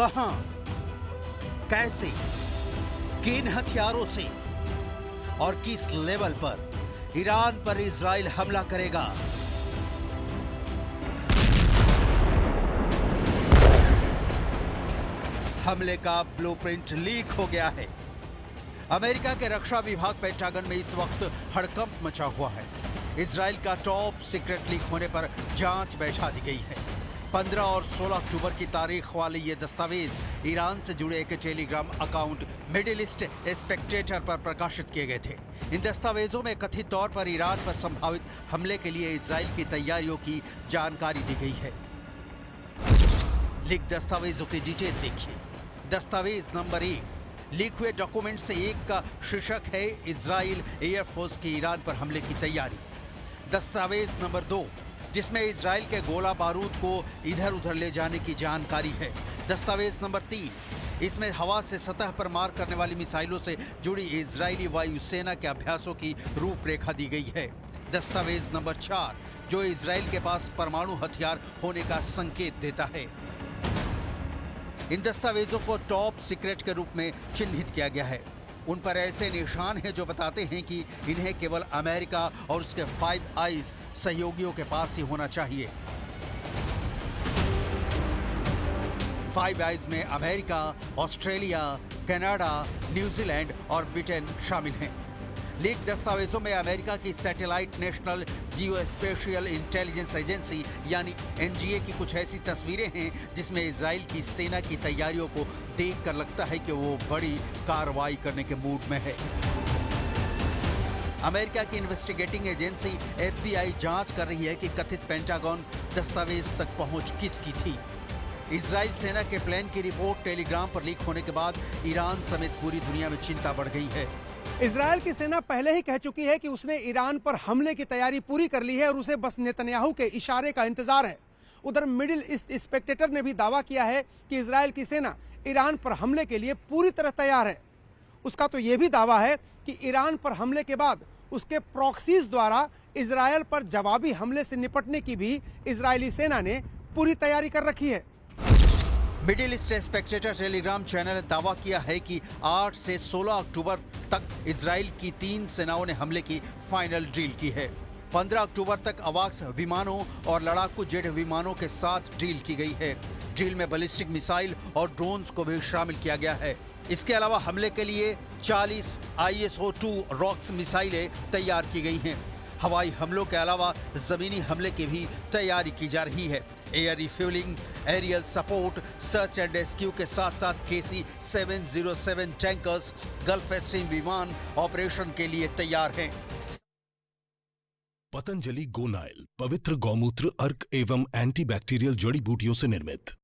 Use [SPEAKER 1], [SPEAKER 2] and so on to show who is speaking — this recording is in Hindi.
[SPEAKER 1] कहां, कैसे, किन हथियारों से और किस लेवल पर ईरान पर इजराइल हमला करेगा? हमले का ब्लूप्रिंट लीक हो गया है। अमेरिका के रक्षा विभाग पेंटागन में इस वक्त हड़कंप मचा हुआ है। इजराइल का टॉप सीक्रेट लीक होने पर जांच बैठा दी गई है। 15 और 16 अक्टूबर की तारीख वाले ये दस्तावेज ईरान से जुड़े एक Telegram account middle east Spectator पर प्रकाशित किए गए थे। इन दस्तावेजों में कथित तौर पर ईरान पर संभावित हमले के लिए इजराइल की तैयारियों की जानकारी दी गई है। लीक दस्तावेजों की डिटेल देखिए। दस्तावेज नंबर 1, लीक हुए डॉक्यूमेंट से एक का शीर्षक है इजराइल एयरफोर्स की ईरान पर हमले की तैयारी। दस्तावेज नंबर 2, जिसमें इजराइल के गोला बारूद को इधर उधर ले जाने की जानकारी है। दस्तावेज नंबर 3, इसमें हवा से सतह पर मार करने वाली मिसाइलों से जुड़ी इजरायली वायुसेना के अभ्यासों की रूपरेखा दी गई है। दस्तावेज नंबर 4, जो इजराइल के पास परमाणु हथियार होने का संकेत देता है। इन दस्तावेजों को टॉप सीक्रेट के रूप में चिन्हित किया गया है। उन पर ऐसे निशान हैं जो बताते हैं कि इन्हें केवल अमेरिका और उसके 5 आइज सहयोगियों के पास ही होना चाहिए। 5 आइज में अमेरिका, ऑस्ट्रेलिया, कनाडा, न्यूजीलैंड और ब्रिटेन शामिल हैं। लीक दस्तावेजों में अमेरिका की satellite national geospatial intelligence agency यानी एनजीए की कुछ ऐसी तस्वीरें हैं जिसमें इजराइल की सेना की तैयारियों को देखकर लगता है कि वो बड़ी कार्रवाई करने के मूड में है। अमेरिका की इन्वेस्टिगेटिंग एजेंसी FBI जांच कर रही है कि कथित पेंटागन दस्तावेज तक पहुंच किसकी थी। इजराइल सेना के प्लान की रिपोर्ट टेलीग्राम पर लीक होने के बाद ईरान समेत पूरी दुनिया में चिंता बढ़ गई है।
[SPEAKER 2] इजराइल की सेना पहले ही कह चुकी है कि उसने ईरान पर हमले की तैयारी पूरी कर ली है और उसे बस नेतन्याहू के इशारे का इंतजार है। उधर मिडिल ईस्ट स्पेक्टेटर ने भी दावा किया है कि इजराइल की सेना ईरान पर हमले के लिए पूरी तरह तैयार है। उसका तो यह भी दावा है कि ईरान पर हमले के बाद उसके प्रॉक्सीज द्वारा इजराइल पर जवाबी हमले से निपटने की भी इजरायली सेना ने पूरी तैयारी कर रखी है।
[SPEAKER 1] Middle east Spectator Telegram channel ने दावा किया है कि 8 से 16 अक्टूबर तक इजराइल की 3 सेनाओं ने हमले की फाइनल ड्रिल की है। 15 अक्टूबर तक अवाक्स विमानों और लड़ाकू जेट विमानों के साथ ड्रिल की गई है। ड्रिल में बैलिस्टिक मिसाइल और ड्रोन्स को भी शामिल किया गया है। इसके अलावा हमले के लिए 40 ISO-2 रॉक्स मिसाइलें तैयार की गई हैं। हवाई हमलों के अलावा जमीनी हमले की भी तैयारी की जा रही है। Air refuelling, aerial support, search and rescue के साथ साथ KC-707 टैंकर्स गल्फ स्ट्रीम विमान ऑपरेशन के लिए तैयार हैं।
[SPEAKER 3] पतंजलि गोनाइल पवित्र गौमूत्र अर्क एवं एंटीबैक्टीरियल जड़ी बूटियों से निर्मित।